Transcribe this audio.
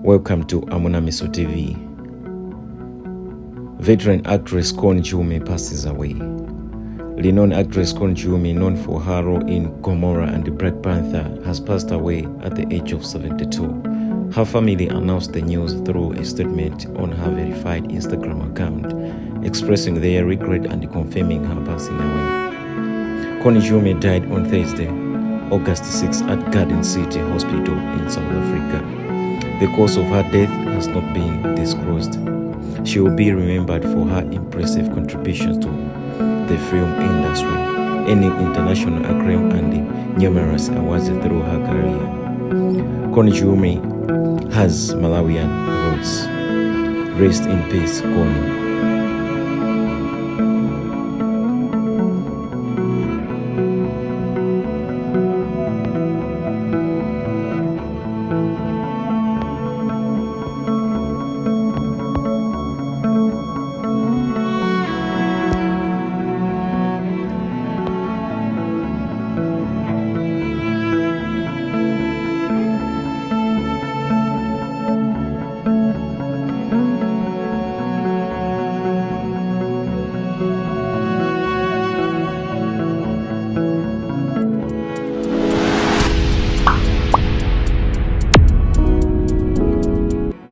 Welcome to Amuna Miso TV. Veteran actress Connie Chiume passes away. Renowned actress Connie Chiume, known for her role in Gomorrah and the Black Panther, has passed away at the age of 72. Her family announced the news through a statement on her verified Instagram account, expressing their regret and confirming her passing away. Connie Chiume died on Thursday, August 6 at Garden City Hospital in South Africa. The cause of her death has not been disclosed. She will be remembered for her impressive contributions to the film industry, earning international acclaim and numerous awards through her career. Connie Chiume has Malawian roots. Rest in peace, Connie.